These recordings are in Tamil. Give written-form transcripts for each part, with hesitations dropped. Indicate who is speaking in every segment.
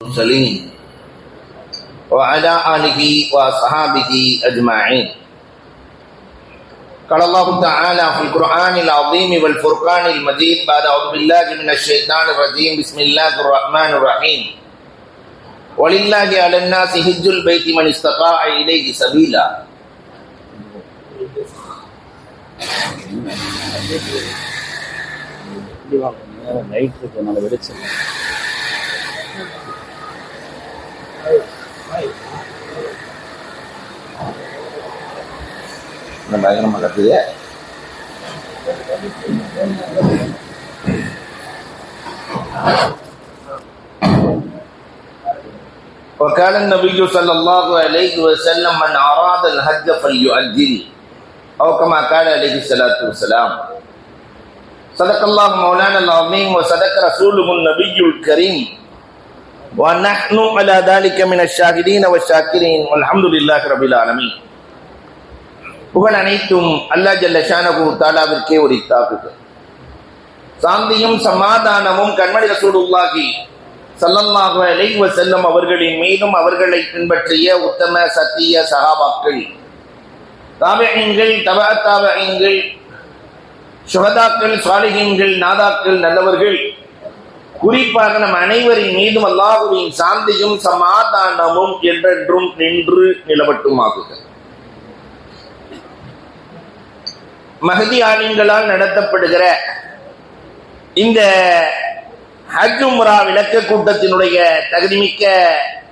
Speaker 1: المرسلين وعلى آله وصحابه أجمعين. قال الله تعالى في القرآن العظيم والفرقان المجيد بعد أعوذ بالله من الشيطان الرجيم بسم الله الرحمن الرحيم ولله على الناس حج البيت من استطاع إليه سبيلا. பயங்கரமா கட்டுது. وقال النبي صلى الله عليه وسلم من أراد الحج فليؤجل أو كما قال عليه الصلاة والسلام. صدق الله مولانا العظيم وصدق رسوله النبي الكريم ونحن على ذلك من الشاهدين والشاكرين والحمد لله رب العالمين. புகழ் அனைத்தும் அல்லாஹ் ஜல்ல ஷானஹு தஆலாவிற்கே உரித்தாகுக. சாந்தியும் சமாதானமும் கண்மணி ரசூலுல்லாஹி ஸல்லல்லாஹு அலைஹி வஸல்லம் அவர்களின் மீதும் அவர்களை பின்பற்றிய உத்தம சத்திய சஹாபாக்கள், தாபிஈன்கள், தபஅ தாபிஈன்கள், ஷுஹதாக்கள், சாலிஹீன்கள், நாதாக்கள், நல்லவர்கள், குறிப்பாக நம் அனைவரின் மீதும் அல்லாஹ்வின் சாந்தியும் சமாதானமும் என்றென்றும் நின்று நிலவட்டுமாகுக. மஹதி ஆலிம்களால் நடத்தப்படுகிற இந்த ஹஜ் உம்ரா விளக்க கூட்டத்தினுடைய தகுதிமிக்க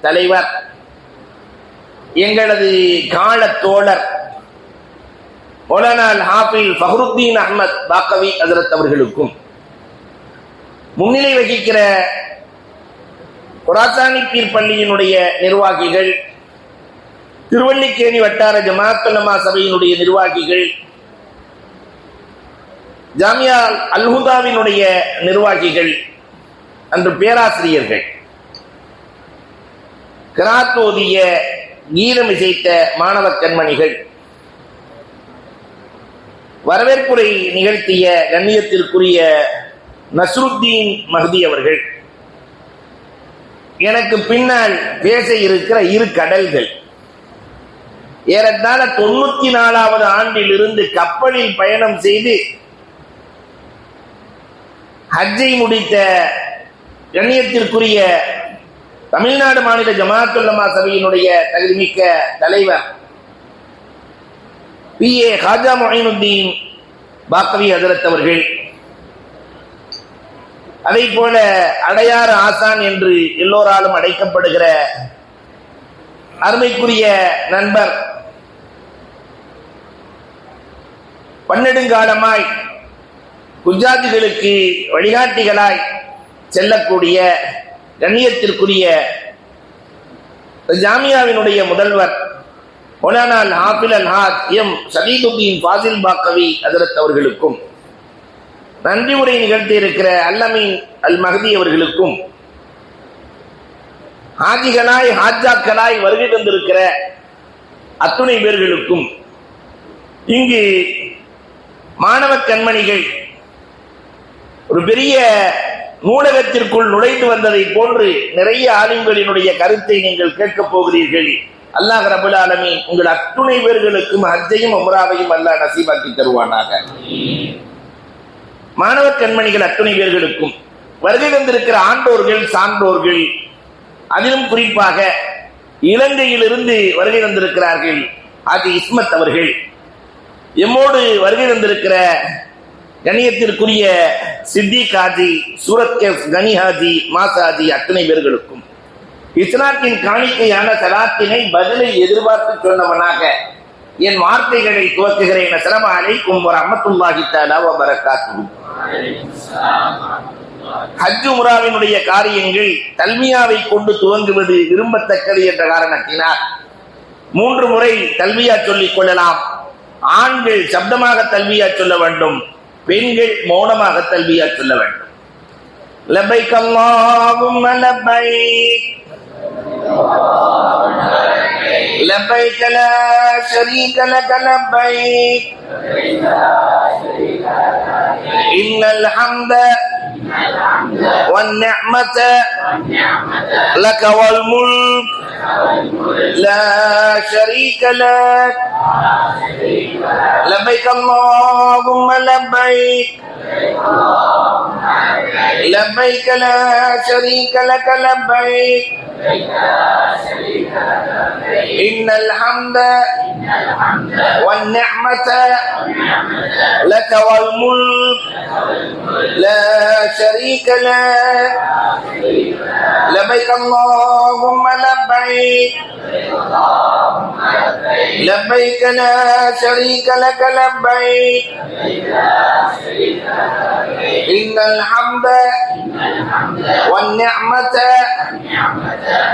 Speaker 1: தலைவர், எங்களது கால தோழர் மௌலானா ஹாஃபில் ஃபஹ்ருத்தீன் அஹ்மத் பாக்கவி ஹஜ்ரத் அவர்களுக்கும், முன்னிலை வகிக்கிற குராசானி பீர் பள்ளியினுடைய நிர்வாகிகள், திருவல்லிக்கேணி வட்டார ஜமாஅத் உலமா சபையினுடைய நிர்வாகிகள், ஜாமியா அல்-ஹுதாவினுடைய நிர்வாகிகள், அன்று பேராசிரியர்கள், கிராத் ஓதிய கீதம் இசைத்த மாணவ கண்மணிகள், வரவேற்புரை நிகழ்த்திய கண்ணியத்திற்குரிய நஸ்ருத்தீன் மஹதி அவர்கள், எனக்கு பின்னால் பேச இருக்கிற இரு கடல்கள், ஏறத்தாழ 94வது ஆண்டில் இருந்து கப்பலில் பயணம் செய்து ஹஜ்ஜை முடித்த கண்ணியத்திற்குரிய தமிழ்நாடு மாநில ஜமாஅத் உலமா சபையினுடைய தகுதிமிக்க தலைவர் PA ஹாஜா முஹைனுத்தீன் பாக்கவி ஹஜ்ரத் அவர்கள், அதை போல அடையாறு ஆசான் என்று எல்லோராலும் அழைக்கப்படுகிற அருமைக்குரிய நண்பர், பன்னெடுங்காலமாய் குஜாதிகளுக்கு வழிகாட்டிகளாய் செல்லக்கூடிய கண்ணியத்திற்குரிய ஜாமியாவினுடைய முதல்வர் மௌலானா ஹாஃபில் அல்-ஹாஜ் எம் ஷதீதுத்தீன் ஃபாசில் பாக்கவி ஹஜ்ரத் அவர்களுக்கும், நன்றி உரை நிகழ்த்தி இருக்கிற அல்லமீன் அல் மஹதி அவர்களுக்கும், ஹாஜிகளாய் ஹாஜாக்களாய் வருகை தந்திருக்கிற அத்துணை பேர்களுக்கும், இங்கு மாணவ கண்மணிகள் ஒரு பெரிய நூலகத்திற்குள் நுழைந்து வந்ததை போன்று நிறைய ஆலிம்களினுடைய கருத்தை நீங்கள் கேட்கப் போகிறீர்கள். அல்லாஹ் ரப்பல் ஆலமீன் உங்கள் அத்துணை பேர்களுக்கும் ஹஜ்ஜையும் உம்ராவையும் அல்லாஹ் நசீபாக்கி தருவானாக. மாணவ கண்மணிகள் அத்துணை பேர்களுக்கும், வருகை வந்திருக்கிற ஆண்டோர்கள், சான்றோர்கள், அதிலும் குறிப்பாக இலங்கையிலிருந்து வருகை வந்திருக்கிறார்கள் ஆதி இஸ்மத் அவர்கள், எம்மோடு வருகை வந்திருக்கிற கண்ணியத்திற்குரிய சித்திக் ஹாஜி, சூரத் கேஃப் கனி ஹாஜி, மாஸ் ஹாஜி, அத்தனை பேர்களுக்கும் இஸ்லாத்தின் காணிக்கையான சலாத்தினை பதிலை எதிர்பார்த்து சொன்னவனாக என் வார்த்தைகளை துவக்குகிறேன். அஸ்ஸலாமு அலைக்கும் வரஹ்மத்துல்லாஹி தஆலா வ பரக்காத்துஹு. ஹஜ் உம்ராவினுடைய காரியங்கள் தல்பியாவை கொண்டு துவங்குவது விரும்பத்தக்கது என்ற காரணத்தினால் 3 முறை தல்பியா சொல்லிக் கொள்ளலாம். ஆண்கள் சப்தமாக தல்பியா சொல்ல வேண்டும், பெண்கள் மௌனமாக தல்பியா சொல்ல வேண்டும். லப்பைக் அல்லாஹும்ம லப்பைக் லப்பைக் லா ஷரீக லக லப்பைக் இன்னல் ஹம்த والنعمة لك والملك لا شريك لك لبيك اللهم لبيك لبيك لا شريك لك لبيك إن الحمد والنعمة لك والملك لا شريك لك لبيك اللهم لبيك لبيك لا شريك لك لبيك إن الحمد والنعمة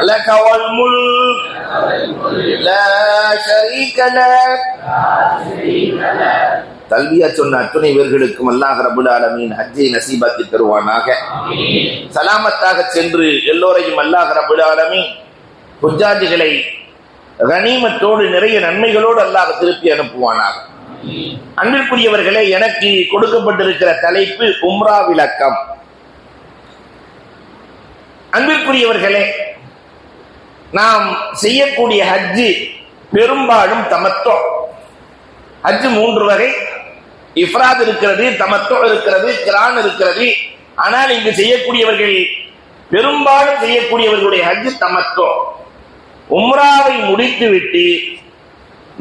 Speaker 1: لك والملك لا شريك لك. தல்பியா சொன்ன அத்துணை பேர்களுக்கும் அல்லாஹ் ரப்பல் ஆலமீன் ஹஜ்ஜை நசீபாக்கி தருவானாக. சலாமத்தாக சென்று எல்லோரையும் அல்லாஹ் ரப்பல் ஆலமீன் ஹுஜ்ஜாஜிகளை கனிமத்தோடு நிறைய நன்மைகளோடு அல்லாஹ் திருப்பி அனுப்புவானாக. அன்பிற்குரியவர்களே, எனக்கு கொடுக்கப்பட்டிருக்கிற தலைப்பு உம்ரா விளக்கம். அன்பிற்குரியவர்களே, நாம் செய்யக்கூடிய ஹஜ்ஜு பெரும்பாலும் தமத்தோ. ஹஜ்ஜு 3 வகை. இஃப்ராத் இருக்கிறது, தமத்தோ இருக்கிறது, கிரான் இருக்கிறது. ஆனால் இங்கு செய்யக்கூடியவர்கள் பெரும்பாலும் செய்யக்கூடியவர்களுடைய ஹஜ்ஜு தமத்தோ. உம்ராவை முடித்துவிட்டு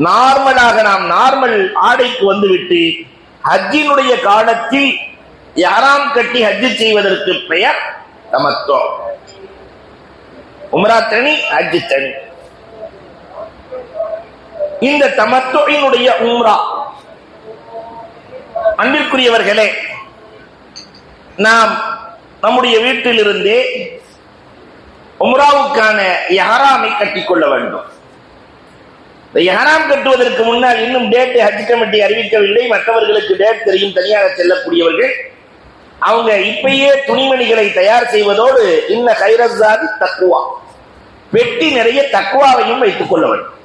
Speaker 1: நார்மலாக நாம் நார்மல் ஆடைக்கு வந்துவிட்டு ஹஜ்ஜினுடைய காலத்தில் இஹ்ராம் கட்டி ஹஜ்ஜு செய்வதற்கு பெயர் தமத்தோ. உம்ரா தனி, ஹஜ்ஜு தனி. இந்த தமத்தோயினுடைய உம்ரா, அன்பிற்குரியவர்களே, நாம் நம்முடைய வீட்டிலிருந்தே உம்ராவுக்கான இஹ்ராமை கட்டிக்கொள்ள வேண்டும். இந்த இஹ்ராம் கட்டுவதற்கு முன்னால் இன்னும் டேட் ஹஜ் கமிட்டி அறிவிக்கவில்லை. மற்றவர்களுக்கு டேட் தெரியும், தனியாக செல்லக்கூடியவர்கள். அவங்க இப்பயே துணிமணிகளை தயார் செய்வதோடு இன்ன கைரஸாதி தக்குவா, பெட்டி நிறைய தக்குவாவையும் வைத்துக் கொள்ள வேண்டும்.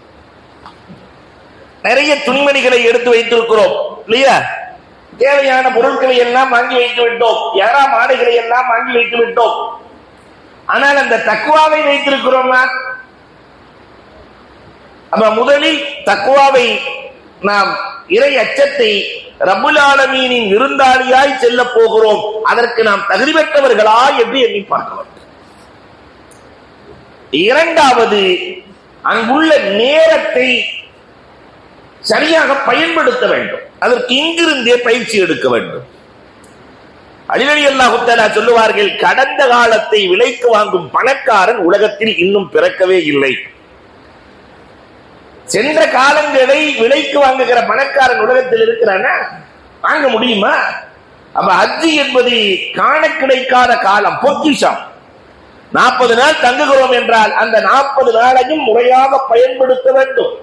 Speaker 1: நிறைய துணிமணிகளை எடுத்து வைத்திருக்கிறோம் இல்லையா? தேவையான பொருட்களை எல்லாம் வாங்கி வைத்து விட்டோம், இஹ்ராம் ஆடைகளை எல்லாம் வாங்கி வைத்து விட்டோம். ஆனால் அந்த தக்குவாவை வைத்திருக்கிறோமா? அப்ப முதலில் தக்குவாவை, நாம் இறை அச்சத்தை, ரப்புல் ஆலமீனின் விருந்தாளியாய் செல்ல போகிறோம், அதற்கு நாம் தகுதி பெற்றவர்களா என்று எண்ணி பார்க்க வேண்டும். இரண்டாவது, அங்குள்ள நேரத்தை சரியாக பயன்படுத்த வேண்டும். அதற்கு இங்கிருந்தே பயிற்சி எடுக்க வேண்டும். அலி ரலியல்லாஹு தஆலா சொல்லுவார்கள், கடந்த காலத்தை விலைக்கு வாங்கும் பணக்காரன் உலகத்தில் இன்னும் பிறக்கவே இல்லை. சென்ற காலங்களை விலைக்கு வாங்குகிற பணக்காரன் உலகத்தில் இருக்கிறானா? வாங்க முடியுமா? அப்ப ஹஜ்ஜி என்பது காண கிடைக்காத காலம், பொக்கிஷம். 40 நாள் தங்குகிறோம் என்றால் அந்த 40 நாளையும் முறையாக பயன்படுத்த வேண்டும்.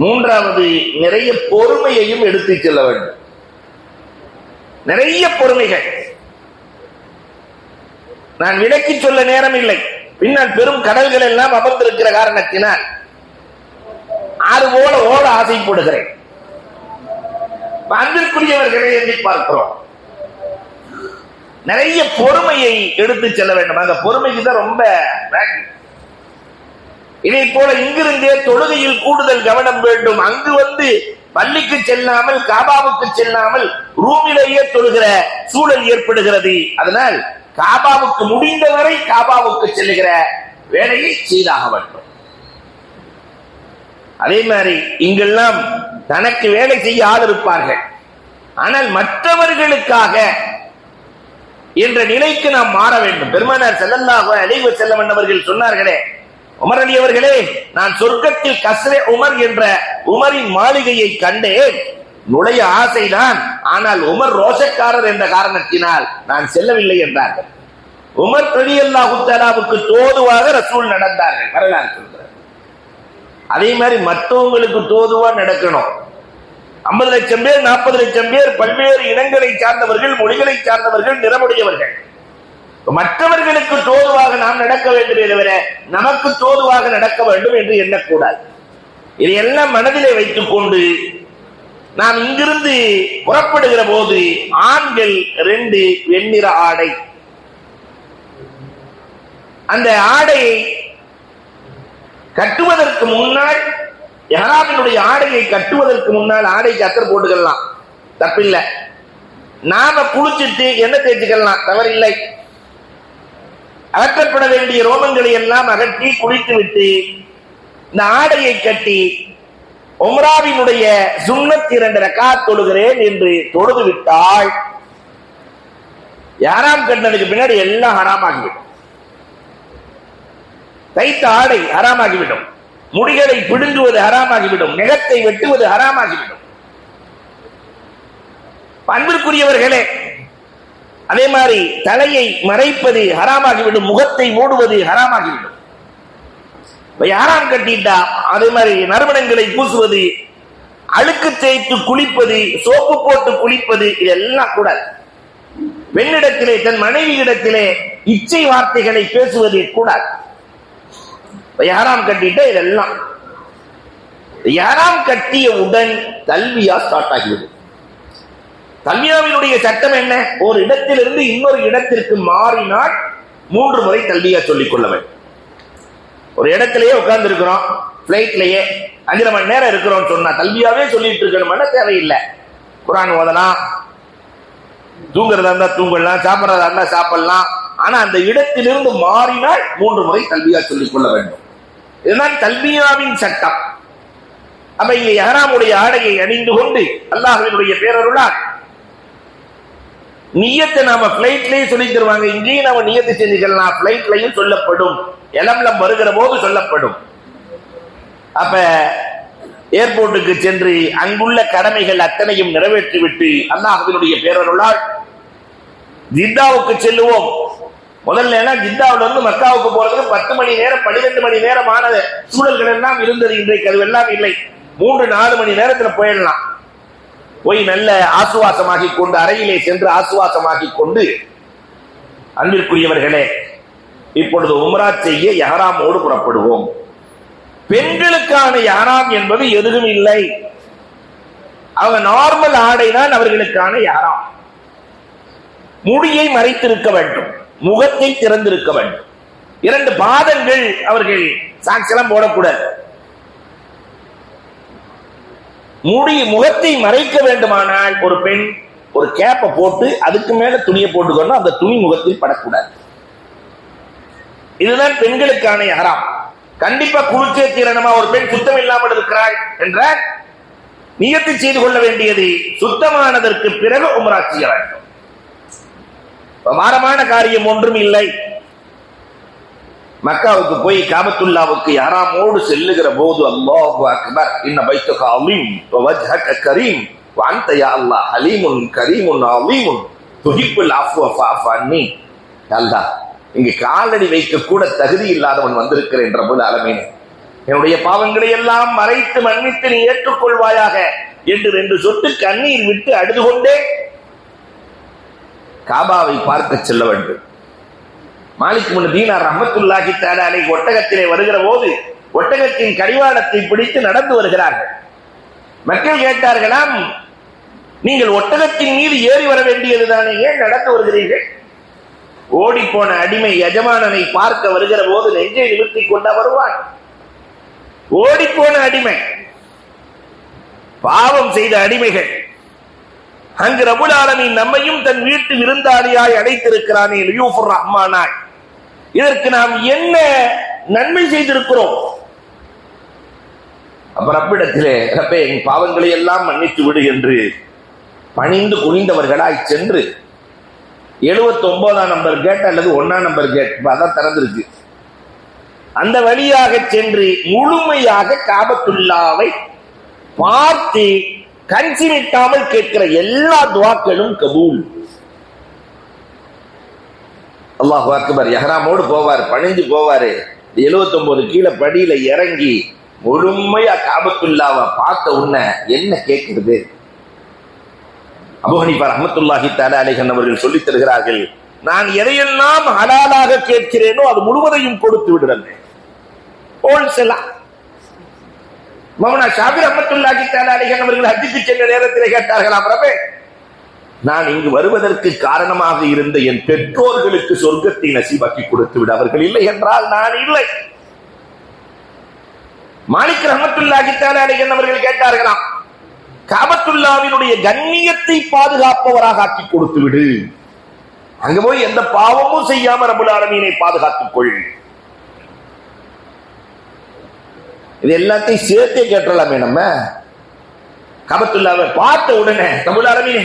Speaker 1: மூன்றாவது, நிறைய பொறுமையையும் எடுத்து செல்ல வேண்டும். நிறைய பொறுமைகள். நான் விலக்கி சொல்ல நேரம் இல்லை. பின்னால் பெரும் கடல்கள் எல்லாம் அமர்ந்திருக்கிற காரணத்தினால் ஆறு போல ஓட ஆசைப்படுகிறேன். அன்பிற்குரியவர்களை எண்ணி பார்க்கிறோம். நிறைய பொறுமையை எடுத்து செல்ல வேண்டும். அந்த பொறுமைக்கு தான் ரொம்ப. இதை போல இங்கிருந்தே தொழுகையில் கூடுதல் கவனம் வேண்டும். அங்கு வந்து பள்ளிக்கு செல்லாமல், காபாவுக்கு செல்லாமல் ரூமிலேயே தொழுகிற சூழல் ஏற்படுகிறது. அதனால் காபாவுக்கு முடிந்தவரை காபாவுக்கு செல்லுகிற வேலையை செய்தாக வேண்டும். அதே மாதிரி இங்கெல்லாம் தனக்கு வேலை செய்ய ஆள் இருப்பார்கள், ஆனால் மற்றவர்களுக்காக என்ற நிலைக்கு நாம் மாற வேண்டும். பெருமானார் ஸல்லல்லாஹு அலைஹி வஸல்லம் அவர்கள் சொன்னார்களே, உமர் அலி அவர்களே, நான் சொர்க்கத்தில் கஸ்ரே உமர் என்ற உமரின் மாளிகையை கண்டேன். நுழைய ஆசைதான், ஆனால் உமர் ரோஷக்காரர் என்ற காரணத்தினால் நான் செல்லவில்லை என்றார்கள். உமர் ரலியல்லாஹு தஆலாவுக்கு தோதுவாக ரசூல் நடந்தார்கள், வரலாறு சொல்கிறார். அதே மாதிரி மற்றவங்களுக்கு தோதுவா நடக்கணும். 50 லட்சம் பேர், 40 லட்சம் பேர், பல்வேறு இனங்களை சார்ந்தவர்கள், மொழிகளை சார்ந்தவர்கள், நிறமுடையவர்கள். மற்றவர்களுக்கு தோதுவாக நாம் நடக்க வேண்டுமே தவிர நமக்கு தோதுவாக நடக்க வேண்டும் என்று எண்ணக்கூடாது. இதையெல்லாம் மனதிலே வைத்துக் கொண்டு நாம் இங்கிருந்து புறப்படுகிற போது ஆண்கள் 2 வெண்ணிற ஆடை, அந்த ஆடையை கட்டுவதற்கு முன்னால், இஹ்ராமினுடைய ஆடையை கட்டுவதற்கு முன்னால் ஆடைக்கு அத்தர் போட்டுக்கலாம், தப்பில்லை. நாம குளிச்சுட்டு எண்ணெய் தேய்ச்சிக்கலாம், தவறில்லை. அகற்றப்பட வேண்டிய ரோமங்களை எல்லாம் அகற்றி குளித்து விட்டு இந்த ஆடையை கட்டி உம்ராவினுடைய சுன்னத் 2 ரக்காத் தொழுகிறேன் என்று தொழுது விட்டால் யாராம் கட்டினதுக்கு பின்னாடி எல்லாம் ஹராமாகிவிடும். தைத்த ஆடை ஹராமாகிவிடும், முடிகளை பிடுங்குவது ஹராமாகிவிடும், நெகத்தை வெட்டுவது ஹராமாகிவிடும். அன்பிற்குரியவர்களே, அதே மாதிரி தலையை மறைப்பது ஹராமாகிவிடும், முகத்தை மூடுவது ஹராமாகிவிடும். யாராம் கட்டிட்டா அதே மாதிரி நறுமணங்களை பூசுவது, அழுக்கு தேய்த்து குளிப்பது, சோப்பு போட்டு குளிப்பது, இதெல்லாம் கூடாது. பெண்ணிடத்திலே தன் மனைவி இடத்திலே இச்சை வார்த்தைகளை பேசுவது கூடாது. யாராம் கட்டிட்ட இதெல்லாம் யாராம் கட்டியவுடன் தல்வியா ஸ்டார்ட் ஆகிவிடும். தல்வியாவினுடைய சட்டம் என்ன? ஒரு இடத்திலிருந்து இன்னொரு இடத்திற்கு மாறினால் 3 முறை தல்வியா சொல்லிக் கொள்ள வேண்டும். ஒரு இடத்திலேயே உட்கார்ந்து இருக்கிறோம், பிளைட்லயே 5 மணி நேரம் இருக்கிறோம் சொன்னா தல்வியாவே சொல்லிட்டு இருக்கணும்னா தேவையில்லை. குர்ஆன் ஓதலாம், தூங்குறதா இருந்தா தூங்கலாம், சாப்பிட்றதா இருந்தா சாப்பிடலாம். ஆனா அந்த இடத்திலிருந்து மாறினால் 3 முறை தல்வியா சொல்லிக் கொள்ள வேண்டும். இதுதான் தல்பியாவின் சட்டம். அப்ப இங்கே இஹ்ராமுடைய ஆடையை அணிந்து கொண்டு அல்லாஹ்வினுடைய பேரருளால் நியத்தை நாம பிளைட்லயே சொல்லி தருவாங்க, இங்கேயும் நாம நியத்தை செஞ்சுக்கலாம், பிளைட்லயும் சொல்லப்படும், எலம்லம் வருகிற போது சொல்லப்படும். அப்ப ஏர்போர்ட்டுக்கு சென்று அங்குள்ள கடமைகள் அத்தனையும் நிறைவேற்றிவிட்டு அல்லாஹ்வினுடைய பேரருளால் ஜித்தாவுக்கு செல்லுவோம். முதல்ல ஜித்தாவில இருந்து மக்காவுக்கு போறதுக்கு 10 மணி நேரம் 12 மணி நேரமான சூழல்கள் எல்லாம் இருந்தது. இன்றைக்கு அதுவெல்லாம் இல்லை, 3-4 மணி நேரத்தில் போயிடலாம். போய் நல்ல ஆசுவாசமாகி கொண்டு அறையிலே சென்று ஆசுவாசமாகி கொண்டு, அன்பிற்குரியவர்களே, இப்பொழுது உம்ரா செய்ய இஹ்ராமோடு புறப்படுவோம். பெண்களுக்கான இஹ்ராம் என்பது எதுவும் இல்லை. அவங்க நார்மல் ஆடை தான் அவர்களுக்கான இஹ்ராம். முடியை மறைத்திருக்க வேண்டும், முகத்தை திறந்திருக்க வேண்டும். 2 பாதங்கள் அவர்கள் சாக்ஸெல்லாம் போடக்கூடாது. முகத்தை மறைக்க வேண்டுமானால் ஒரு பெண் ஒரு கேப்பை போட்டு அதுக்கு மேல துணியை போட்டுக்கணும், அந்த துணி முகத்தில் படக்கூடாது. இதுதான் பெண்களுக்கான இஹ்ராம். கண்டிப்பா குளிச்சே தீரணுமா? ஒரு பெண் சுத்தம் இல்லாமல் இருக்கிறாள் என்றால் நியத்து செய்து கொள்ள வேண்டியது சுத்தமானதற்கு பிறகு உம்ரா செய்ய வேண்டும். பாரமான காரியம் ஒன்றும் இல்லை. மக்காவுக்கு போய் காபத்துல்லாவுக்கு இஹ்ராமோடு செல்லுகிற போது அல்லாஹு அக்பர், இன்ன பைத்துக அலீம் வ வஜ்ஹக கரீம் வ அன்த யா அல்லாஹ் ஹலீமுன் கரீமுன் அலீமுன் துஹிப்புல் அஃப்வ ஃபஅஃப் அன்னி. அல்லாஹ், இங்கு காலடி வைக்க கூட தகுதி இல்லாதவன் வந்திருக்கிறேன் ரப்பல் ஆலமீன், என்னுடைய பாவங்களை எல்லாம் மறைத்து மன்னித்து நீ ஏற்றுக்கொள்வாயாக என்று 2 சொட்டு கண்ணீர் விட்டு அழுது கொண்டே காபாவை பார்க்க செல்ல வேண்டும். மாலிக் இப்னு தீனார் ரஹ்மத்துல்லாஹி தஆலா அலைஹி ஒட்டகத்திலே வருகிற போது ஒட்டகத்தின் கடிவாளத்தை பிடித்து நடந்து வருகிறார்கள். மக்கள் கேட்டார்களாம், நீங்கள் ஒட்டகத்தின் மீது ஏறி வர வேண்டியதுதானே, ஏன் நடந்து வருகிறீர்கள்? ஓடி போன அடிமை எஜமானனை பார்க்க வருகிற போது நெஞ்சை நிமிர்த்திக் கொண்டா வருவான். ஓடி போன அடிமை, பாவம் செய்த அடிமைகள். அங்கு ரப்புல் ஆலமீன் நம்மையும் தன் வீட்டு விருந்தாளியாய் அழைத்திருக்கிறானே, லியூஃபுர் ரஹ்மானாய். இதற்கு நாம் என்ன நன்மை செய்திருக்கிறோம்? அப்ப ரப்பிடத்திலே, ரப்பே என் பாவங்களை எல்லாம் மன்னித்து விடு என்று பணிந்து குனிந்தவர்களாய் சென்று 79ஆம் நம்பர் கேட் அல்லது 1ஆம் நம்பர் கேட் அதான் திறந்திருக்கு, அந்த வழியாக சென்று முழுமையாக காபத்துல்லாவை பார்த்து கஞ்சிமிட்டாமல் கேட்கிற எல்லா துவாக்களும் கபூல். அல்லாஹு அக்பர். இஹ்ராமோடு போவார், பணிஞ்சு போவாரு. 79 கீழே படியில இறங்கி முழுமையா காபத்துல்லாவை பார்த்த உடனே என்ன கேட்கிறது? அபூ ஹனீஃபா ரஹ்மத்துல்லாஹி தஆலா அலைஹி அவர்கள் சொல்லித் தருகிறார்கள், நான் எதையெல்லாம் ஹலாலாக கேட்கிறேனோ அது முழுவதையும் கொடுத்து விடுறேன். ஹோல்சேலா மௌனா ஷாபி ரஹ்மத்துல்லாஹி தஆலா அலைஹி அவர்கள் ஹஜ்ஜுக்கு சென்ற நேரத்தில் கேட்டார்களாம், ரப்பே, நான் இங்கு வருவதற்கு காரணமாக இருந்த என் பெற்றோர்களுக்கு சொர்க்கத்தை நசீபாக்கி கொடுத்து விட அவர்கள் இல்லை என்றால் நான் இல்லை. மாலிக் ரஹ்மத்துல்லாஹி தஆலா அலைஹி அவர்கள் கேட்டார்களாம், காபத்துல்லாவினுடைய கண்ணியத்தை பாதுகாப்பவராக ஆக்கி கொடுத்து விடு, அங்க போய் எந்த பாவமும் செய்யாம ரப்பல் ஆலமீனை பாதுகாத்துக் கொள். இது எல்லாத்தையும் சேர்த்தே கேட்டலாமே. நம்ம காபத்துல்லாவை பார்த்த உடனே ரப்பல் ஆலமீனே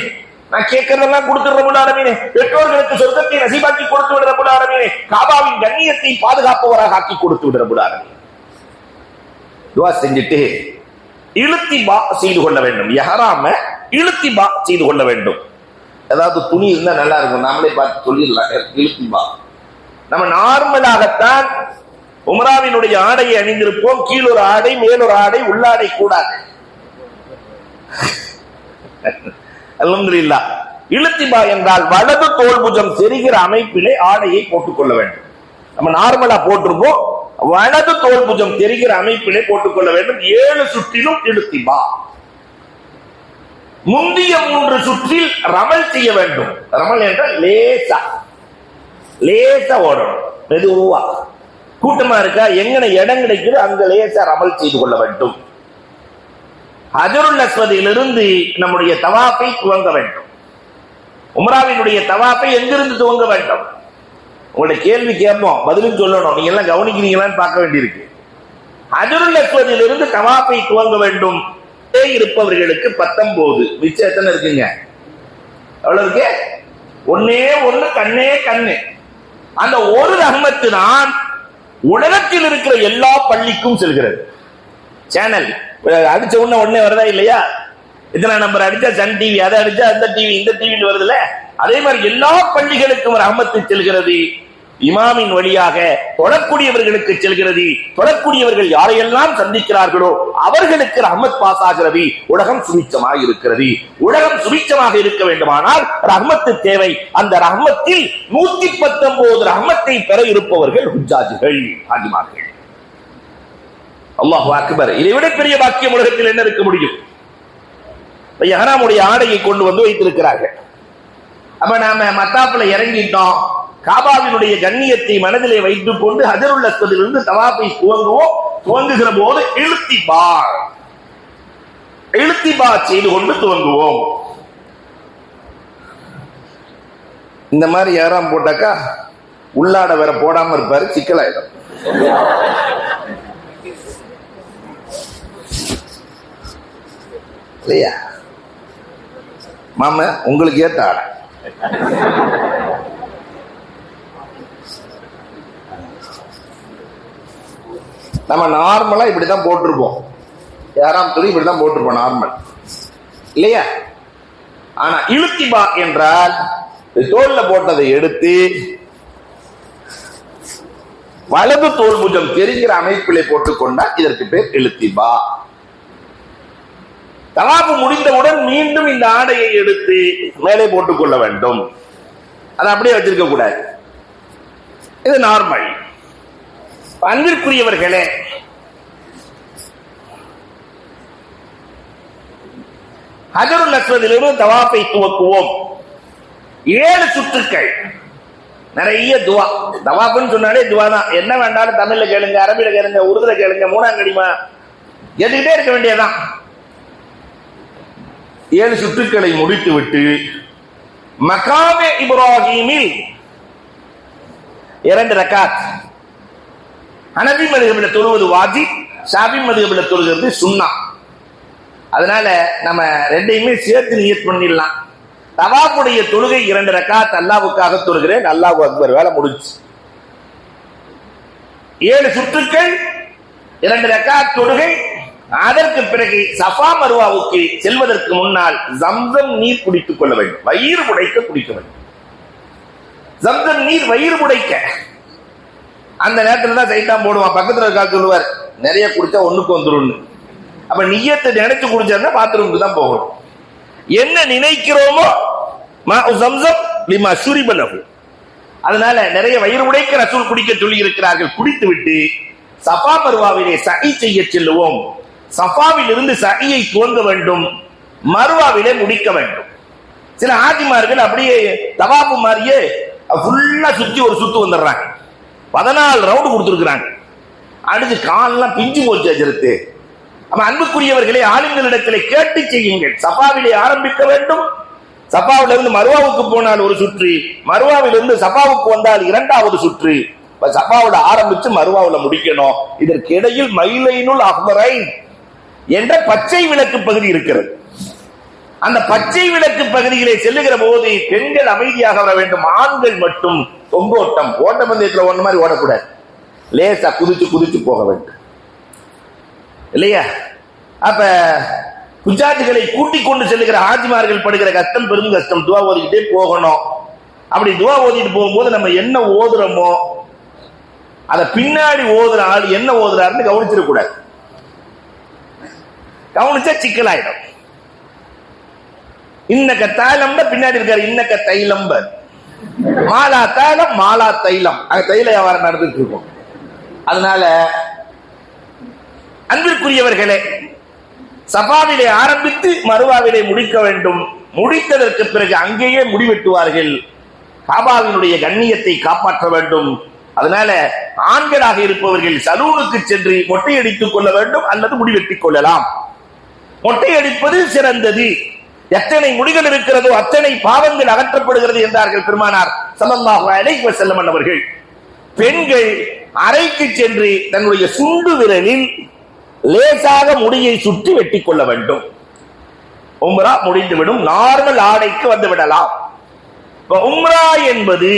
Speaker 1: நான் கேட்கறதெல்லாம் கொடுத்துற ரப்பல் ஆலமீனே, பெற்றோர்களுக்கு சொர்க்கத்தை நசீபாக்கி கொடுத்து விட ரப்பல் ஆலமீனே, காபாவின் கண்ணியத்தை பாதுகாப்பவராக ஆக்கி கொடுத்து விட ரப்பல் ஆலமீனே. துஆ செஞ்சுட்டு இழுத்திபா செய்து கொள்ள வேண்டும். இஹ்ராம இழுத்திபா செய்து கொள்ள வேண்டும். ஏதாவது துணி இருந்தா நல்லா இருக்கும், நாமளே பார்த்து சொல்லிடலாம். இழுத்திபா நம்ம நார்மலாகத்தான் உம்ராவினுடைய ஆடையை அணிந்திருப்போம். கீழ் ஒரு ஆடை, மேலொரு ஆடை, உள்ளாடை கூடாது. அல்ஹம்துலில்லாஹ். இழுத்திபா என்றால் வலது தோள்புஜம் தெரிகிற அமைப்பிலே ஆடையை போட்டுக்கொள்ள வேண்டும். நம்ம நார்மலா போட்டிருப்போம், வலது தோள்புஜம் தெரிகிற அமைப்பிலே போட்டுக்கொள்ள வேண்டும். 7 சுற்றிலும் இழுத்திபா. முந்திய 3 சுற்றில் ரமல் செய்ய வேண்டும். ரமல் என்றால் லேசா லேசா ஓடணும், மெதுவா. கூட்டமா இருக்கா, எங்கன இடம் கிடைக்குது அங்க லேசா ரமல் செய்து கொள்ள வேண்டும். ஹஜருல் அஸ்வதிலிருந்து நம்முடைய தவாஃபை துவங்க வேண்டும். உம்ராவினுடைய தவாஃபை எங்கிருந்து துவங்க வேண்டும்? உங்களுடைய கேள்வி கேட்போம், பதிலும் சொல்லணும். நீங்க எல்லாம் கவனிக்கிறீங்களான்னு பார்க்க வேண்டியிருக்கு. ஹஜருல் அஸ்வதிலிருந்து தவாஃபை துவங்க வேண்டும். இருப்பவர்களுக்கு 19. மிச்சம் எத்தனை இருக்குங்க? எவ்வளவு இருக்கு? ஒன்னே ஒண்ணு, கண்ணே கண்ணு. அந்த ஒரு ரஹ்மத்து தான் உலகத்தில் இருக்கிற எல்லா பள்ளிக்கும் செல்கிறது. சேனல் அடிச்ச உடனே வருதா இல்லையா? இத்தனை நம்பர் அடிச்சா சன் டிவி, அதை அடிச்சா அந்த டிவி, இந்த டிவி வருதுல. அதே மாதிரி எல்லா பள்ளிகளுக்கும் ரஹ்மத்து செல்கிறது. இமாமின் வழியாக தொழக்கூடியவர்களுக்கு செல்கிறது. தொழக்கூடியவர்கள் யாரையெல்லாம் சந்திக்கிறார்களோ அவர்களுக்கு ரஹ்மத் பாஸ் ஆகிறது. உலகம் சுபிச்சமாக இருக்கிறது. உலகம் சுபிச்சமாக இருக்க வேண்டுமானால் ரஹ்மத்து தேவை. அந்த ரஹ்மத்தில் 119 ரஹ்மத்தை பெற இருப்பவர்கள் ஹுஜ்ஜாஜிகள், ஹாஜிமார்கள். அல்லாஹு அக்பர். இதை விட பெரிய பாக்கியம் உலகத்தில் என்ன இருக்க முடியும்? இஹ்ராமுடைய ஆடையை கொண்டு வந்து வைத்திருக்கிறார்கள். அப்ப நாம மத்தாப்புல இறங்கிட்டோம், காபாவினுடைய கண்ணியத்தை மனதிலே வைத்துக் கொண்டு ஹஜருல் அஸ்வதிலிருந்து தவாஃபை துவங்குவோம். துவங்குகிற போது இழுத்திபா செய்து கொண்டு துவங்குவோம். இந்த மாதிரி யாராம் போட்டாக்கா உள்ளாட வேற போடாம இருப்பாரு, சிக்கலாயிடும். இல்லையா மாம? உங்களுக்கு ஏத்த ஆட நம்ம நார்மலா இப்படிதான் போட்டிருப்போம். யாராம் துணி இப்படிதான் போட்டிருப்போம் நார்மல், இல்லையா? ஆனா இழுத்திபா என்றால் தோல்ல போட்டதை எடுத்து வலது தோல் புஜம் தெரிகிற அமைப்பிலே போட்டுக்கொண்டா இதற்கு பேர் இழுத்திபா. தவாஃப் முடிந்தவுடன் மீண்டும் இந்த ஆடையை எடுத்து மேலே போட்டுக் கொள்ள வேண்டும். அதை அப்படியே வச்சிருக்க கூடாது. இது நார்மல். அன்பிற்குரியவர்களே, ஹஜருல் அஸ்வதிலிருந்து தவாஃபை துவக்குவோம். 7 சுற்றுக்கள், நிறைய துவா. தவாஃப்னு சொன்னாலே துவா தான். என்ன வேண்டாலும் தமிழ்ல கேளுங்க, அரபில கேளுங்க, உருதுல கேளுங்க, மூணாங்கடிமா எதுக்கிட்டே இருக்க வேண்டியதான். 7 சுற்றுக்களை முடித்துவிட்டு மகாமே இப்ராஹீமில் 2 ரக்காத். ஹனபி மதுஹபில தொழுவது வாஜிப், ஷாஃபி மதுஹபில தொழுகிறது சுன்னா. அதனால நம்ம ரெண்டையுமே சேர்த்து நியத் பண்ணிடலாம். தவாஃபுடைய தொழுகை 2 ரக்காத் அல்லாஹ்வுக்காக தொழுகிறேன், அல்லாஹு அக்பர், வேலை முடிஞ்சு. 7 சுற்றுக்கள், 2 ரக்காத் தொழுகை. அதற்கு பிறகு சஃபா மர்வாவுக்கு செல்வதற்கு முன்னால் ஜம்சம் நீர் குடித்துக் கொள்ள வேண்டும். வயிறு புடைக்க குடிக்க வேண்டும். ஜம்சம் நீர் வயிறு புடைக்க. அந்த நேரத்துல தான் சைத்தான் போடுவான். பக்கத்துல இருக்கா சொல்லுவார், நிறைய குடிச்சா ஒண்ணுக்கு வந்துடும். அப்ப நியத்தை நினைச்சு குடிச்சா பாத்ரூமுக்கு தான் போகணும். என்ன நினைக்கிறோமோ அதனால நிறைய வயிறு உடைக்க ரசூல் குடிக்க சொல்லி இருக்கிறார்கள். குடித்து விட்டு சஃபா மர்வாவிலே சஇ செய்ய செல்லுவோம். சஃபாவில் இருந்து சஹியை துவங்க வேண்டும், மர்வாவிலே முடிக்க வேண்டும். சில ஹாஜிமார்கள் அப்படியே தவாபு மாதிரியே ஃபுல்லா சுத்தி ஒரு சுத்து வந்துடுறாங்க. 14 ரவுண்டு கொடுத்துருக்குறாங்க. அடுத்து காலெல்லாம் பிஞ்சு போச்சு அஜரத்து. அன்புக்குரியவர்களே, ஆளுங்களிடத்திலே கேட்டு செய்யுங்கள். சஃபாவிலே ஆரம்பிக்க வேண்டும். சஃபாவிலிருந்து மர்வாவுக்கு போனால் ஒரு சுற்று, மர்வாவிலிருந்து சஃபாவுக்கு வந்தால் 2வது சுற்று. சஃபாவோட ஆரம்பிச்சு மர்வாவுல முடிக்கணும். இதற்கு இடையில் மைலைனுல் அஹ்மரைன் என்ற பச்சை விளக்கு பகுதி இருக்கிறது. அந்த பச்சை விளக்கு பகுதியிலே செல்லுகிற போது பெண்கள் அமைதியாக வர வேண்டும். ஆண்கள் மட்டும் தொங்கோட்டம், ஓட்டப்பந்தயத்தில் ஒண்ணு மாதிரி ஓடக்கூடாது. லேசா குதிச்சு குதிச்சு போக வேண்டும் இல்லையா? அப்ப குஜாத்துகளை கூட்டிக் கொண்டு செல்லுகிற ஹாஜிமார்கள் படுகிற கஷ்டம் பெரும் கஷ்டம். துவா ஓதிக்கிட்டே போகணும். அப்படி துவா ஓதிட்டு போகும்போது நம்ம என்ன ஓதுறோமோ அதை பின்னாடி ஓதுற ஆள் என்ன ஓதுறாருன்னு கவனிச்சிடக்கூடாது. கவனிச்சா சிக்கலாயிடும். இன்னக்க தைலம் பின்னாடி இருக்காரு, இன்னக்க தைலம் மாலா தைலம் மாலா தைலம், அங்க தைல வியாபாரம் நடந்துட்டு இருக்கும். அதனால அன்பிற்குரியவர்களே, சஃபாவிலே ஆரம்பித்து மர்வாவிலே முடிக்க வேண்டும். முடித்ததற்கு பிறகு அங்கேயே முடிவெட்டுவார்கள். காபாவினுடைய கண்ணியத்தை காப்பாற்ற வேண்டும். அதனால ஆண்களாக இருப்பவர்கள் சலூனுக்கு சென்று மொட்டையடித்துக் கொள்ள வேண்டும் அல்லது முடிவெட்டிக் கொள்ளலாம். மொட்டையடிப்பது சிறந்தது. எத்தனை முடிகள் இருக்கிறதோ அத்தனை பாவங்கள் அகற்றப்படுகிறது என்றார்கள் பெருமானார் ஸல்லல்லாஹு அலைஹி வஸல்லம் அவர்கள். பெண்கள் அறைக்கு சென்று தன்னுடைய சுண்டு விரலில் லேசாக முடியை சுற்றி வெட்டி கொள்ள வேண்டும். உம்ரா முடிந்துவிடும். நார்மல் ஆடைக்கு வந்து விடலாம். உம்ரா என்பது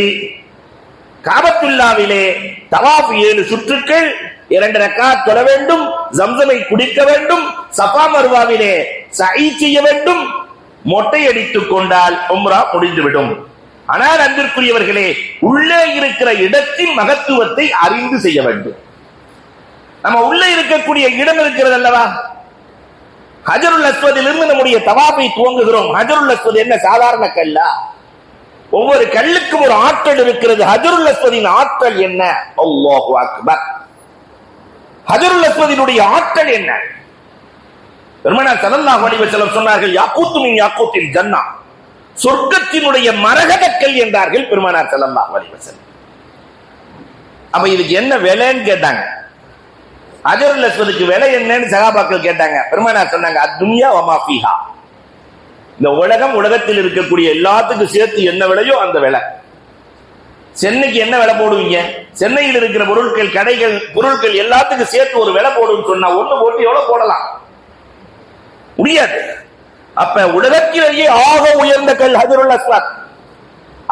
Speaker 1: காபத்துல்லாவிலே தவாஃப் 7 சுற்றுக்கள், 2 ரக்காத் தொழ வேண்டும், ஜம்சமை குடிக்க வேண்டும், சஃபா மர்வாவிலே சஈ செய்ய வேண்டும். மொட்டை அடித்துக் கொண்டால் உம்ரா முடிந்துவிடும். ஆனால் அன்பிற்குரியவர்களே, உள்ளே இருக்கிற இடத்தின் மகத்துவத்தை அறிந்து செய்ய வேண்டும். நம்ம உள்ளே இருக்கக்கூடிய இடம் இருக்கிறது அல்லவா? ஹஜருல் அஸ்வதிலிருந்து நம்முடைய தவாஃபை துவங்குகிறோம். ஹஜருல் அஸ்வத் என்ன சாதாரண கல்லா? ஒவ்வொரு கல்லுக்கும் ஒரு ஆற்றல் இருக்கிறது. ஹஜருல் அஸ்வதின் ஆற்றல் என்ன? அல்லாஹு அக்பர். ஹஜருல் அஸ்வதினுடைய ஆற்றல் என்ன? பெருமானார் ஸல்லல்லாஹு அலைஹி வஸல்லம் சொன்னார்கள், யாக்கூத்து மின் யாக்கூத்தில் ஜன்னா, சொர்க்கத்தினுடைய மரகதக்கல் என்றார்கள் பெருமானார் ஸல்லல்லாஹு அலைஹி வஸல்லம். அப்ப இதுக்கு என்ன விலைன்னு கேட்டாங்க. ஹஜருல் அஸ்வதுக்கு விலை என்னன்னு சஹாபாக்கள் கேட்டாங்க. பெருமானார் சொன்னாங்க, அத்துன்யா வமா ஃபீஹா, இந்த உலகம், உலகத்தில் இருக்கக்கூடிய எல்லாத்துக்கும் சேர்த்து என்ன விலையோ அந்த விலை. சென்னைக்கு என்ன விலை போடுவீங்க? சென்னையில் இருக்கிற பொருட்கள், கடைகள், பொருட்கள் எல்லாத்துக்கும் சேர்த்து ஒரு விலை போடுன்னு சொன்னா ஒண்ணு போட்டு எவ்வளவு போடலாம்? முடியாது. அப்ப உலகத்திலேயே ஆக உயர்ந்த கல் ஹஜருல் அஸ்வத்.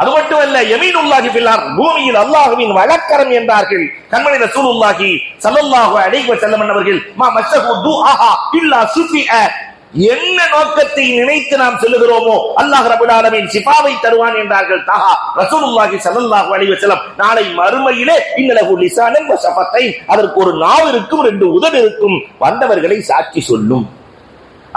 Speaker 1: அது மட்டுமல்ல, யமீனுல்லாஹி ஃபில் அர்த், பூமியில் அல்லாஹ்வின் வலக்கரம் என்றார்கள் கண்மணி ரசூலுல்லாஹி ஸல்லல்லாஹு அலைஹி வஸல்லம் அவர்கள். மா மஸ்ஸஹு துஆஹா இல்லா சுஃபிஅ, என்ன நோக்கத்தை நினைத்து நாம் சொல்லுகிறோமோ அல்லாஹ் ரப்பல் ஆலமீன் ஷிஃபாவை தருவான் என்றார்கள் தஹா ரசூலுல்லாஹி ஸல்லல்லாஹு அலைஹி வஸல்லம். நாளை மறுமையிலே இன்னலஹு லிசானன் வ ஷஃபத்தைன், அதற்கு ஒரு நாவு இருக்கும், 2 உதடு இருக்கும், வந்தவர்களை சாட்சி சொல்லும்.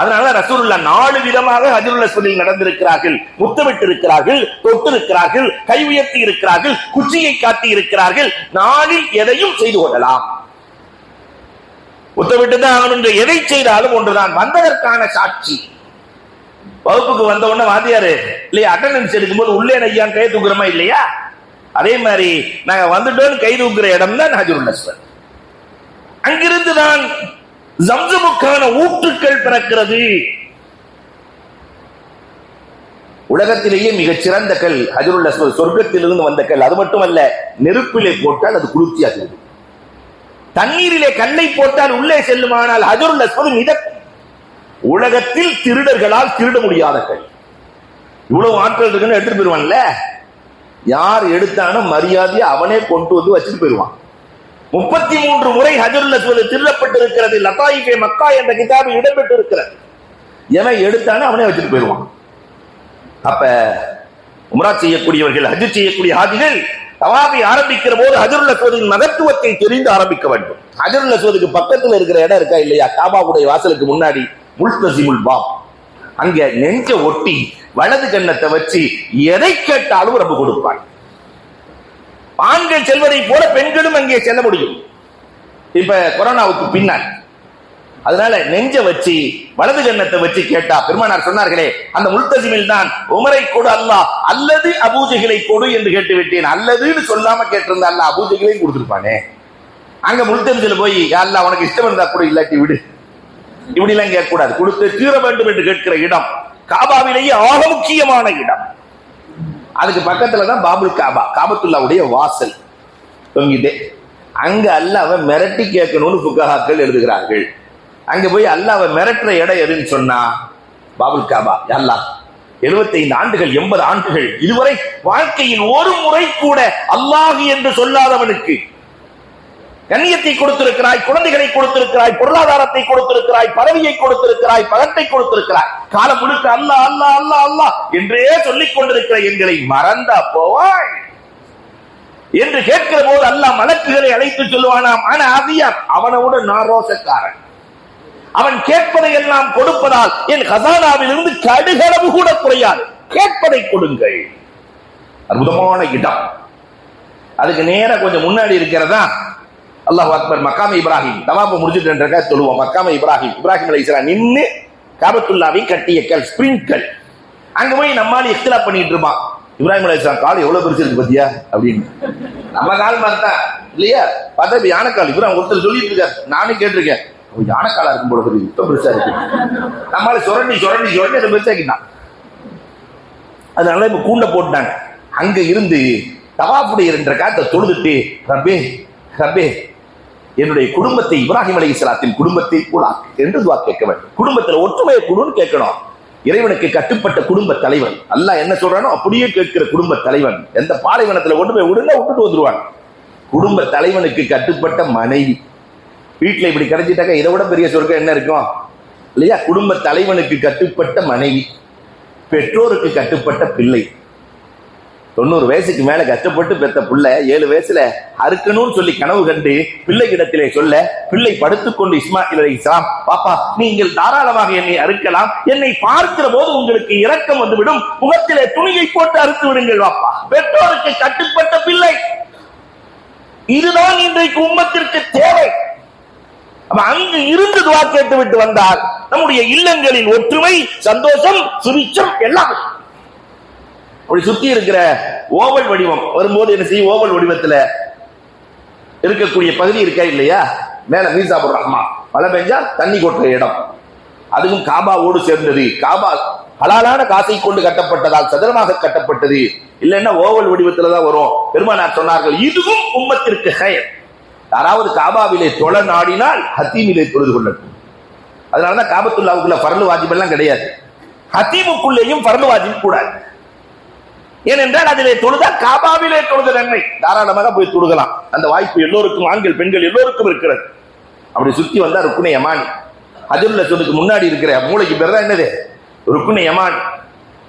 Speaker 1: அதனால ரசூலுல்லாஹ் 4 விதமாக ஹஜருல் அஸ்வதில் நடந்திருக்கிறார்கள். முத்தமிட்டு இருக்கிறார்கள், தொட்டு இருக்கிறார்கள், கை உயர்த்தி இருக்கிறார்கள், குச்சியை காட்டி இருக்கிறார்கள். 4இல் எதையும் செய்து கொள்ளலாம். முத்தமிட்டு தான் ஆகணும். எதை செய்தாலும் ஒன்றுதான், வந்ததற்கான சாட்சி. வகுப்புக்கு வந்த உடனே வாத்தியாரு இல்லையா அட்டெண்டன்ஸ் எடுக்கும்போது உள்ளே ஐயான் கை தூக்குறோமா இல்லையா? அதே மாதிரி நாங்க வந்துட்டோம் கை தூக்குற இடம் தான் ஹஜருல் அஸ்வத். அங்கிருந்து தான் ஜம்சமுக்கான ஊற்றுக்கள் பிறக்கிறது. உலகத்திலேயே மிகச் சிறந்த கல் ஹஜருல் அஸ்வத், சொர்க்கத்திலிருந்து வந்த கல். அது மட்டுமல்ல, நெருப்பிலே போட்டால் அது குளிர்ச்சியாகிறது. தண்ணீரிலே கல்லை போட்டால் உள்ளே செல்லுமானால் ஹஜருல் அஸ்வத் மிதக்கும். உலகத்தில் திருடர்களால் திருட முடியாத கல். இவ்வளவு ஆட்கள் இருக்குன்னு எடுத்துட்டு போயிருவான்ல, யார் எடுத்தானோ மரியாதையை அவனே கொண்டு வந்து வச்சுட்டு போயிருவான். 33 முறை ஹஜருல் அஸ்வத் திருடப்பட்டிருக்கிறது. லதாயிஃபே மக்கா என்ற கிதாபில் இடம்பெற்று இருக்கிறது. எவன் எடுத்தானோ அவனே வச்சுட்டு போயிருவான். அப்ப உம்ரா செய்யக்கூடியவர்கள், ஹஜ் செய்யக்கூடிய ஹாஜிகள் தவாஃபை ஆரம்பிக்கிற போது ஹஜருல் அஸ்வதின் மகத்துவத்தை தெரிந்து ஆரம்பிக்க வேண்டும். ஹஜருல் அஸ்வதுக்கு பக்கத்தில் இருக்கிற இடம் இருக்கா இல்லையா? காபாவுடைய வாசலுக்கு முன்னாடி முல்தஸிமுல் பாப், அங்க நெஞ்ச ஒட்டி வலது கண்ணத்தை வச்சு எதை கேட்டாலும் ரப்பு கொடுப்பான். ஆண்கள் செல்வதை போல பெண்களும் அங்கே செல்ல முடியும். இப்ப கொரோனாவுக்கு பின்னால் அதனால நெஞ்ச வச்சு வலது கண்ணத்தை வச்சு கேட்டா பெருமானார் சொன்னார்களே, அந்த முல்தசிமில் தான் உமரை கொடு அல்லாஹ் அல்லது அபூஜஹலை கொடு என்று கேட்டு விட்டேன். அல்லதுன்னு சொல்லாம கேட்டிருந்தா அல்லாஹ் அபூஜஹலையும் கொடுத்திருப்பானே. அங்க முல்தசிமில் போய் அல்லாஹ் உனக்கு இஷ்டம் இருந்தா கூட இல்லாட்டி விடு, இப்படி எல்லாம் கேட்க கூடாது. கொடுத்து தீர வேண்டும் என்று கேட்கிற இடம் காபாவிலேயே ஆக முக்கியமான இடம். அதுக்கு பக்கத்துலதான் பாபுல் காபா, காபத்துல்லாவுடைய வாசல் தொங்கிட்டே. அங்க அல்லாஹ்வை மிரட்டி கேட்கணும்னு ஃபுகஹாக்கள் எழுதுகிறார்கள். அங்க போய் அல்லாஹ்வை மிரட்டுற இடம் எதுன்னு சொன்னா பாபுல் காபா. அல்லாஹ் 75 ஆண்டுகள் 80 ஆண்டுகள் இதுவரை வாழ்க்கையில் ஒரு முறை கூட அல்லாஹ் என்று சொல்லாதவனுக்கு கண்ணியத்தை கொடுத்திருக்கிறாய், குழந்தைகளை கொடுத்திருக்கிறாய், பொருளாதாரத்தை கொடுத்திருக்கிறாய், பதவியை கொடுத்திருக்கிறாய், பகத்தை கொடுத்திருக்கிறாய். காலம் முழுக்க அல்லாஹ் அல்லாஹ் அல்லாஹ் அல்லாஹ் என்றே சொல்லிக் கொண்டிருக்கிற எங்களை மறந்தா போவாய் என்று கேட்கிற போது அல்லாஹ் மலக்குகளை அழைத்து சொல்லுவானாம், ஆனா அதியான் அவனோட நான் ரோசக்காரன், அவன் கேட்பதை எல்லாம் கொடுப்பதால் என் கசானாவில் இருந்து கடுகளவு கூட குறையாது, கேட்பதை கொடுங்கள். அற்புதமான இடம். அதுக்கு நேர கொஞ்சம் முன்னாடி இருக்கிறதா அல்லாஹ் அக்பர் மக்காம இப்ராஹிம். தவாப முடிச்சுட்டு சொல்லுவோம். மக்காம இப்ராஹிம், இப்ராஹிம் அலைஹிஸ்ஸலாம் நின்னு காபத்துல்லாவை கட்டிய கல், ஸ்பிரிங்கல். அங்க போய் நம்மால் இஃப்திலா பண்ணிட்டு இருப்பான். இப்ராஹிம் அலைஹிஸ்ஸலாம் கால் எவ்வளவு பெருசு இருக்கு பத்தியா அப்படின்னு. நம்ம கால் பார்த்தா இல்லையா, பார்த்தா இப்ப யானைக்கால். இப்ராஹிம் ஒருத்தர் சொல்லிட்டு இருக்காரு, நானும் கேட்டிருக்கேன், யானைக்காலா இருக்கும் போல இவ்வளவு பெருசா இருக்கு. நம்மளால சுரண்டி சுரண்டி சுரண்டி அதை பெருசாக்கிட்டான். அதனால இப்ப கூண்ட போட்டாங்க. அங்க இருந்து தவாஃபுடைய 2 ரக்காத்தை தொழுதுட்டு ரப்பே ரப்பே என்னுடைய குடும்பத்தை இப்ராஹிம் அலைஹிஸ்ஸலாத்தின் குடும்பத்தை கூட என்று துஆ கேட்க வேண்டும். குடும்பத்தில் ஒற்றுமையை கொடுன்னு கேட்கணும். இறைவனுக்கு கட்டுப்பட்ட குடும்ப தலைவன். அல்லாஹ் என்ன சொல்றானோ அப்படியே கேட்கிற குடும்ப தலைவன். எந்த பாலைவனத்துல கொண்டு போய் விடுங்க விட்டுட்டு வந்துருவாங்க. குடும்ப தலைவனுக்கு கட்டுப்பட்ட மனைவி. வீட்டுல இப்படி கிடைச்சிட்டாக்க இதை விட பெரிய சொர்க்கம் என்ன இருக்கும் இல்லையா? குடும்ப தலைவனுக்கு கட்டுப்பட்ட மனைவி, பெற்றோருக்கு கட்டுப்பட்ட பிள்ளை. 90 வயசுக்கு மேல கஷ்டப்பட்டு பெற்ற பிள்ளை 7 வயசுல அறுக்கணும்னு சொல்லி கனவு கண்டு பிள்ளை இடத்திலே சொல்ல, பிள்ளை படுத்துக்கொண்டு இஸ்மாயில் அலைஹிஸ்ஸலாம், பாப்பா நீங்கள் தாராளமாக என்னை அறுக்கலாம், என்னை பார்க்கிற போது உங்களுக்கு இரக்கம் வந்துவிடும், முகத்திலே துணியை போட்டு அறுத்து விடுங்கள் பாப்பா. பெற்றோருக்கு கட்டுப்பட்ட பிள்ளை. இதுதான் இன்றைக்கு உம்மத்திற்கு தேவை. அங்கு இருந்து துஆ கேட்டு விட்டு வந்தால் நம்முடைய இல்லங்களின் ஒற்றுமை, சந்தோஷம், சுபிட்சம் எல்லாம். அப்படி சுத்தி இருக்கிற ஓவல் வடிவம் வரும்போது என்ன செய்யும், ஓவல் வடிவத்துல இருக்கக்கூடிய பகுதி இருக்கா இல்லையா, மேல மீசாபுர் ரஹ்மான், மழை பெஞ்சா தண்ணி கொட்டுற இடம், அதுவும் காபாவோடு சேர்ந்தது. காபா ஹலாலான காசை கொண்டு கட்டப்பட்டதால் சதுரமாக கட்டப்பட்டது, இல்லைன்னா ஓவல் வடிவத்துலதான் வரும். பெருமானார் சொன்னார்கள், இதுவும் உம்மத்திற்கு ஹைர். யாராவது காபாவிலே தொழ நாடினால் ஹத்தீமிலே தொழுது கொள்ளட்டும். அதனாலதான் காபத்துல்லாவுக்குள்ள ஃபர்லு வாஜிப் எல்லாம் கிடையாது, ஹத்தீமுக்குள்ளேயும் ஃபர்லு வாஜிப் கூடாது. ஏனென்றால் அதிலே தொழுதா காபாவிலே தொழுத நன்மை. தாராளமாக போய் தொழுகலாம். அந்த வாய்ப்பு எல்லோருக்கும், ஆண்கள் பெண்கள் எல்லோருக்கும் இருக்கிறது. அப்படி சுத்தி வந்தா ருக்குனே யமானி. ஹஜ்ருல் அஸ்வதுக்கு முன்னாடி இருக்கிற மூளைக்கு பேர் தான் என்னது, ருக்குனே யமானி.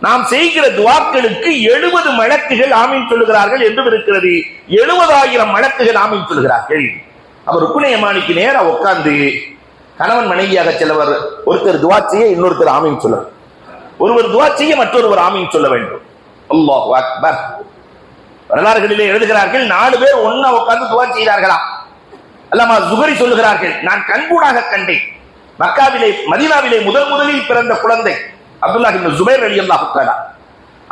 Speaker 1: நாம் செய்கிற துஆக்களுக்கு 70 மலக்குகள் ஆமீன் சொல்லுகிறார்கள் என்று இருக்கிறது. 70,000 மலக்குகள் ஆமீன் சொல்லுகிறார்கள். அவர் ருக்குனே யமானிக்கு நேரா உட்கார்ந்து கணவன் மனைவியாக செல்லவர் ஒருத்தர் துஆ செய்ய இன்னொருத்தர் ஆமீன் சொல்ல, ஒருவர் துஆ செய்ய மற்றொருவர் ஆமீன் சொல்ல வேண்டும். அல்லாஹு அக்பர். வரலாறுகளிலே எழுதுகிறார்கள், 4 பேர் ஒண்ணா உட்கார்ந்து துஆ செய்தார்களாம். அல்லாமா ஜுஹரி சொல்லுகிறார்கள், நான் கண்கூடாக கண்டேன். மக்காவிலே மதீனாவிலே முதலில் பிறந்த குழந்தை அப்துல்லாஹ் இப்னு ஜுபைர் ரலியல்லாஹு தஆலா,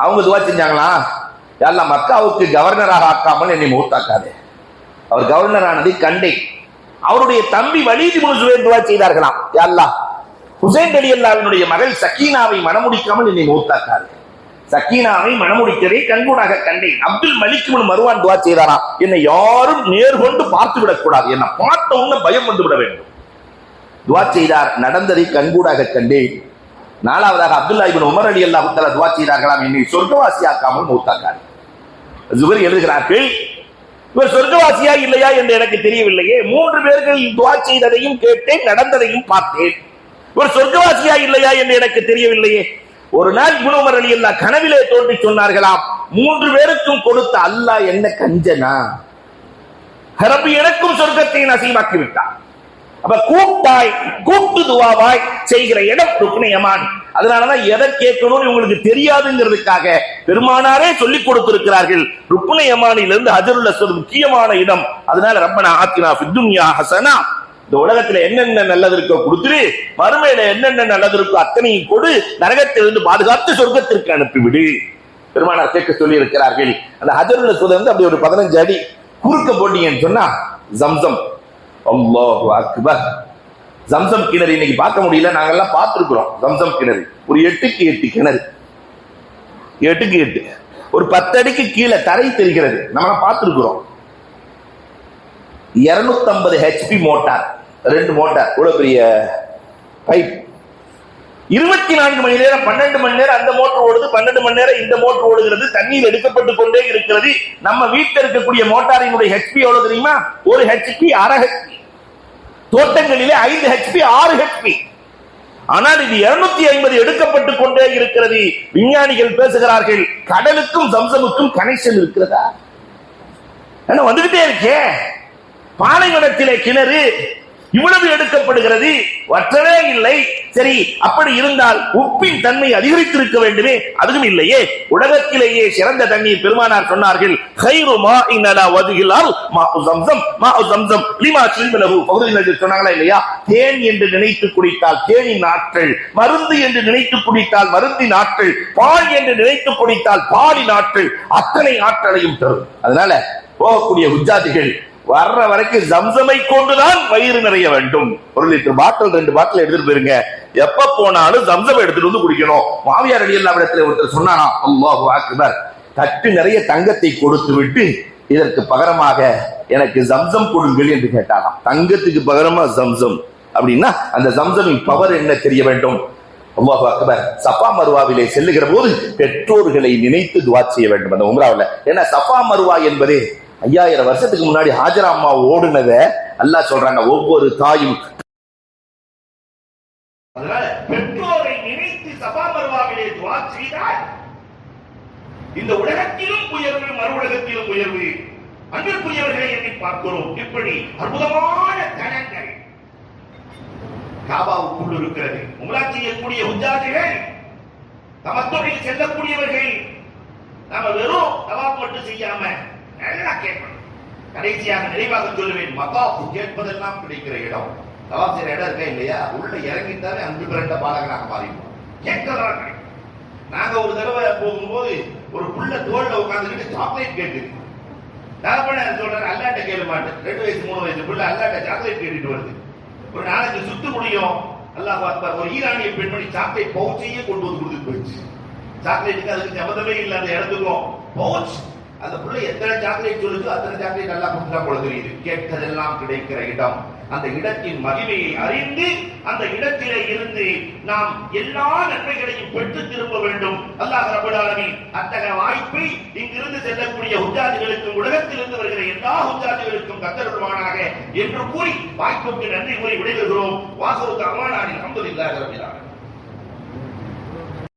Speaker 1: அவங்க துஆ செஞ்சாங்களா, யா அல்லாஹ் மக்காவுக்கு கவர்னராக ஆக்காமல் என்னை மௌத்தாக்காதே. அவர் கவர்னர் ஆனதை கண்டேன். அவருடைய தம்பி வலீத் இப்னு ஜுபைர் துஆ செய்தார்களாம், யா அல்லாஹ் ஹுசைன் ரலியல்லாஹுவினுடைய மகள் சக்கீனாவை மணமுடிக்காமல் என்னை மௌத்தாக்காதே. சக்கீனாவை மணமுடிக்கதை கண்கூடாக கண்டேன். அப்துல் மலிக் இப்னு மர்வான் துஆ செய்தாராம், என்னை யாரும் நேர்கொண்டு பார்த்து விடக்கூடாது, என்னை பார்த்த உடனே பயம் வந்து விட வேண்டும். துஆ செய்தார், நடந்ததை கண்கூடாக கண்டேன். 4வதாக அப்துல்லாஹ் இப்னு உமர் ரலியல்லாஹு தஆலா துஆ செய்தார்களாம், என்னை சொர்க்கவாசியாக்காமல் மௌத்தாக்காதே. ஜுஹரி எழுதுகிறார்கள், இவர் சொர்க்கவாசியா இல்லையா என்று எனக்கு தெரியவில்லையே, 3 பேர்கள் துஆ செய்ததையும் கேட்டேன், நடந்ததையும் பார்த்தேன், இவர் சொர்க்கவாசியா இல்லையா என்று எனக்கு தெரியவில்லையே. ஒரு நாள் இப்னு உமர் ரலியல்லாஹு கனவிலே தோன்றி சொன்னார்களாம், 3 பேருக்கும் கொடுத்த அல்லாஹ் என்ன கஞ்சனா, ரப்பி எனக்கும் சொர்க்கத்தை நசீபாக்கி விட்டார். அப்ப கூட்டு துஆவாய் செய்கிற இடம் ருக்னே யமானி. அதனாலதான் எதை கேட்கணும்னு உங்களுக்கு தெரியாதுங்கிறதுக்காக பெருமானாரே சொல்லிக் கொடுத்திருக்கிறார்கள். ருக்னே யமானிலிருந்து ஹஜ்ருல் அஸ்வத் முக்கியமான இடம். அதனால ரப்பனா ஆத்தினா ஃபித் துன்யா ஹஸனா இந்த உலகத்துல என்னென்ன நல்லது இருக்கோ கொடுத்துரு, மறுமையில என்னென்ன நல்லது இருக்கோ அத்தனையும் கொடு, நரகத்திலிருந்து பாதுகாத்து சொர்க்கத்திற்கு அனுப்பிவிடு. பெருமானார் கேட்க சொல்லி இருக்கிறார்கள். அந்த ஹஜருல் அஸ்வத் வந்து அப்படி ஒரு 15 அடி குறுக்க போட்டீங்கன்னு சொன்னா ஜம்சம். அல்லாஹு அக்பர். ஜம்சம் கிணறு இன்னைக்கு பார்க்க முடியல, நாங்கெல்லாம் பார்த்திருக்கிறோம். ஜம்சம் கிணறு ஒரு 8க்கு 8 கிணறு, 8க்கு 8, ஒரு 10 அடிக்கு கீழே தரை தெரிகிறது, நம்ம பார்த்திருக்கிறோம். 250 HP மோட்டார், 2 மோட்டார், இவ்வளவு பெரிய பைப். 24 மணி நேரம், 12 மணி நேரம் அந்த மோட்டர் ஓடுது, 12 மணி நேரம் இந்த மோட்டர் ஓடுகிறது, தண்ணீர் எடுக்கப்பட்டு கொண்டே இருக்கிறது. நம்ம வீட்டில் இருக்கக்கூடிய மோட்டாரினுடைய HP எவ்வளவு தெரியுமா? 1 HP, அரை HP. தோட்டங்களிலே 5 HP, 6 HP. ஆனால் இது 250 எடுக்கப்பட்டு கொண்டே இருக்கிறது. விஞ்ஞானிகள் பேசுகிறார்கள், கடலுக்கும் ஜம்சமுக்கும் கனெக்ஷன் இருக்கிறதா? வந்துகிட்டே இருக்கே. பாலைவனத்திலே கிணறு இவ்வளவு எடுக்கப்படுகிறது, வற்றவே இல்லை. சரி, அப்படி இருந்தால் உப்பின் தன்மை அதிகரித்திருக்க வேண்டுமே, அதுவும் இல்லையே. உலகத்திலேயே சிறந்த தண்ணீர் பெருமானார் சொன்னார்கள், கைரு மாஇன் அலா வஜ்ஹில் மாஉ ஸம்ஸம், மாஉ ஸம்ஸம் லிமா ஷுரிப லஹு. பகுதியில் சொன்னாங்களா இல்லையா? தேன் என்று நினைத்து குடித்தால் தேனின் ஆற்றல், மருந்து என்று நினைத்து குடித்தால் மருந்தின் ஆற்றல், பால் என்று நினைத்து குடித்தால் பாலின் ஆற்றல், அத்தனை ஆற்றலையும் தரும். அதனால போகக்கூடிய ஹுஜ்ஜாஜிகள் வர்ற வரைக்கும் ஜம்சமை கொண்டுதான் வயிறு நிறைய வேண்டும். 1 லிட்டர் பாட்டில் 2 பாட்டில் எடுத்துட்டு போயிருங்க. எப்ப போனாலும் ஜம்சம் எடுத்துட்டு வந்து குடிக்கணும். மாவியார் ரலியல்லாஹு இடத்துல ஒருத்தர் சொன்னானா, அல்லாஹு அக்பர், தட்டு நிறைய தங்கத்தை கொடுத்து விட்டு இதற்கு பகரமாக எனக்கு ஜம்சம் கொடுங்கள் என்று கேட்டாராம். தங்கத்துக்கு பகரமா ஜம்சம் அப்படின்னா அந்த ஜம்சமின் பவர் என்ன தெரிய வேண்டும். அல்லாஹு அக்பர். சஃபா மர்வாவிலே செல்லுகிற போது பெற்றோர்களை நினைத்து துஆ செய்ய வேண்டும் அந்த உம்ராவில். ஏன்னா சஃபா மர்வா என்பது 5000 வருஷத்துக்கு முன்னாடி ஹாஜரா அம்மா ஓடுனத அல்லாஹ் சொல்றாங்க, ஒவ்வொரு தாயும் பெற்றோரை நினைத்து சஃபா மர்வாவிலே துஆ செய்தால் இந்த உலகத்திலும் உயர்வு, மறு உலகத்திலும் உயர்வு. அன்பிற்குரியவர்களை எண்ணி பார்க்கிறோம், இப்படி அற்புதமான தலங்கள் காபாவுக்குள் இருக்கிறது. உம்ரா செய்யக்கூடிய ஹுஜ்ஜாஜிகள், தமத்துவில் செல்லக்கூடியவர்கள், நாம வெறும் தவாப் மட்டும் செய்யாம நல்லா கேட்கணும். கடைசியாக நிறைவாக சொல்லுவேன், மகாஃப் கேட்பதெல்லாம் கிடைக்கிற இடம். தவாப் செய்யற இடம் இருக்கா இல்லையா, உள்ள இறங்கிட்டாலே அன்பு பிறந்த பாலகனாக மாறிடுவோம். கேட்கலாம். நாங்க ஒரு தடவை போகும்போது ஒரு புள்ள தோல்ல உட்கார்ந்துட்டு சாக்லேட் கேட்டு, தகப்பன சொல்றாரு, அல்லாட்ட கேட்க மாட்டேன். 2 வயசு 3 வயசு புள்ள அல்லாட்ட சாக்லேட் கேட்டுட்டு வருது. ஒரு 4 சுத்து முடியும். அல்லாஹ் அக்பர். ஒரு ஈரானிய பெண்மணி சாக்லேட் பவுச்சையே கொண்டு வந்து கொடுத்துட்டு போயிடுச்சு. சாக்லேட்டுக்கு அதுக்கு சம்மந்தமே இல்லை. அந்த இடத்துக்கும் பவுச், அந்த புள்ள எத்தனை சாக்லேட் சொல்லுது அத்தனை சாக்லேட் நல்லா கொடுத்தா போல தெரியுது. கேட்கதெல்லாம் கிடைக்கிற இடம். அந்த இடத்தின் மகிமையை அறிந்து அந்த இடத்திலே இருந்து நாம் எல்லா நன்மைகளையும் பெற்று திரும்ப வேண்டும். அல்லாஹ் ரப்பல் ஆலமீன் அத்தகைய வாய்ப்பை இங்கிருந்து செல்லக்கூடிய ஹுஜ்ஜாஜிகளுக்கும் உலகத்திலிருந்து வருகிற எல்லா ஹுஜ்ஜாஜிகளுக்கும் கத்தருள்வானாக என்று கூறி வாய்ப்புக்கு நன்றி கூறி விடைபெறுகிறோம். வாசல் அல்ஹம்துலில்லாஹி ரப்பில் ஆலமீன்.